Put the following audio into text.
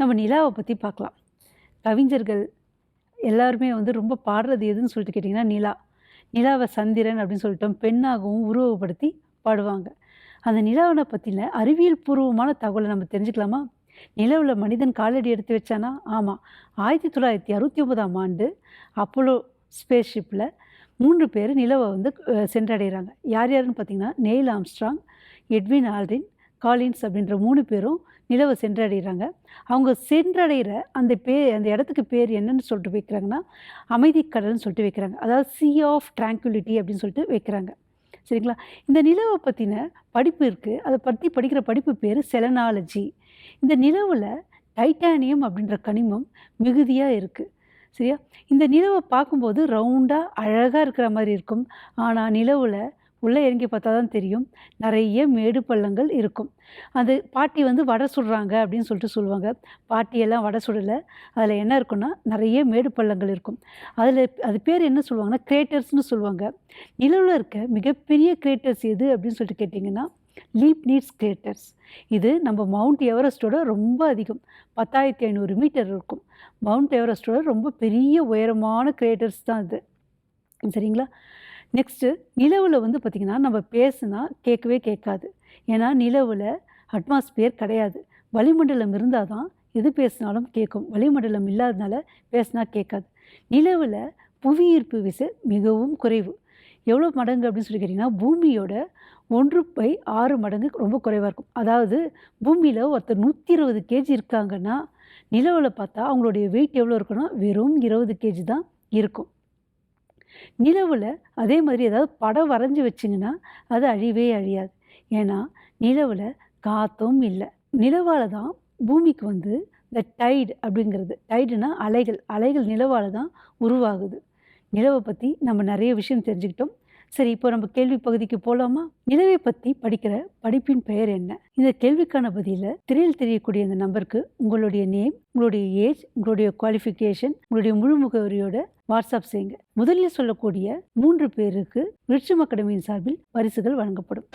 நம்ம நிலாவை பற்றி பார்க்கலாம். கவிஞர்கள் எல்லாருமே வந்து ரொம்ப பாடுறது எதுன்னு சொல்லிட்டு கேட்டிங்கன்னா நிலா. நிலாவை சந்திரன் அப்படின்னு சொல்லிட்டோம் பெண்ணாகவும் உருவகப்படுத்தி பாடுவாங்க. அந்த நிலாவை பற்றின அறிவியல் பூர்வமான தகவலை நம்ம தெரிஞ்சுக்கலாமா? நிலவில் மனிதன் காலடி எடுத்து வச்சானா? ஆமாம். 1969ஆம் ஆண்டு அப்போலோ ஸ்பேஸ் ஷிப்பில் 3 பேர் நிலவை வந்து சென்றடைகிறாங்க. யார் யாருன்னு பார்த்தீங்கன்னா Neil Armstrong, Edwin Aldrin, Collins அப்படின்ற 3 பேரும் நிலவை சென்றடைகிறாங்க. அவங்க சென்றடைகிற அந்த இடத்துக்கு பேர் என்னன்னு சொல்லிட்டு வைக்கிறாங்கன்னா அமைதிக்கடல்னு சொல்லிட்டு வைக்கிறாங்க. அதாவது சி ஆஃப் ட்ராங்குலிட்டி அப்படின்னு சொல்லிட்டு வைக்கிறாங்க. சரிங்களா? இந்த நிலவை பற்றின படிப்பு இருக்குது. அதை பற்றி படிக்கிற படிப்பு பேர் செலனாலஜி. இந்த நிலவில் டைட்டானியம் அப்படின்ற கனிமம் மிகுதியாக இருக்குது. சரியா? இந்த நிலவை பார்க்கும்போது ரவுண்டாக அழகாக இருக்கிற மாதிரி இருக்கும். ஆனால் நிலவில் உள்ளே இறங்கி பார்த்தா தான் தெரியும், நிறைய மேடு பள்ளங்கள் இருக்கும். அது பாட்டி வந்து வடை சுடுறாங்க அப்படின்னு சொல்லிட்டு சொல்லுவாங்க. பாட்டியெல்லாம் வடை சுடலை. அதில் என்ன இருக்குன்னா நிறைய மேடு பள்ளங்கள் இருக்கும். அது பேர் என்ன சொல்லுவாங்கன்னா கிரேட்டர்ஸ்னு சொல்லுவாங்க. நிலவில் இருக்க மிகப்பெரிய கிரேட்டர்ஸ் எது அப்படின்னு சொல்லிட்டு கேட்டிங்கன்னா லீப்னிட்ஸ் கிரேட்டர்ஸ். இது நம்ம மவுண்ட் எவரெஸ்ட்டோட ரொம்ப அதிகம். 10,500 மீட்டர் இருக்கும். மவுண்ட் எவரெஸ்ட்டோட ரொம்ப பெரிய உயரமான கிரேட்டர்ஸ் தான் இது. சரிங்களா? நெக்ஸ்ட்டு நிலவில் வந்து பார்த்திங்கன்னா நம்ம பேசுனா கேட்கவே கேட்காது. ஏன்னா நிலவில் அட்மாஸ்பியர் கிடையாது. வளிமண்டலம் இருந்தால் தான் எது பேசினாலும் கேட்கும். வளிமண்டலம் இல்லாதனால பேசினா கேட்காது. நிலவில் புவியீர்ப்பு விசை மிகவும் குறைவு. எவ்வளோ மடங்கு அப்படின்னு சொல்லி கேட்டிங்கன்னா பூமியோட 1/6 மடங்கு ரொம்ப குறைவாக இருக்கும். அதாவது பூமியில் ஒருத்தர் 120 கேஜி இருக்காங்கன்னா நிலவில் பார்த்தா அவங்களுடைய வெயிட் எவ்வளோ இருக்குன்னா வெறும் 20 கேஜி தான் இருக்கும். நிலவில் அதே மாதிரி ஏதாவது படம் வரைஞ்சி வச்சிங்கன்னா அது அழிவே அழியாது. ஏன்னா நிலவில் காற்றும் இல்லை. நிலவால் தான் பூமிக்கு வந்து இந்த டைடு அப்படிங்கிறது, டைடுனா அலைகள் நிலவால் தான் உருவாகுது. நிலவை பற்றி நம்ம நிறைய விஷயம் தெரிஞ்சுக்கிட்டோம். சரி, இப்போ நம்ம கேள்வி பகுதிக்கு போகலாமா? நிலவை பற்றி படிக்கிற படிப்பின் பெயர் என்ன? இந்த கேள்விக்கான பதிலை திரையில் தெரியக்கூடிய இந்த நம்பருக்கு உங்களுடைய நேம், உங்களுடைய ஏஜ், உங்களுடைய குவாலிஃபிகேஷன், உங்களுடைய முழு முகவரியோட வாட்ஸ்அப் செய்யுங்க. முதலில் சொல்லக்கூடிய 3 பேருக்கு விருட்சம் அகாடமியின் சார்பில் பரிசுகள் வழங்கப்படும்.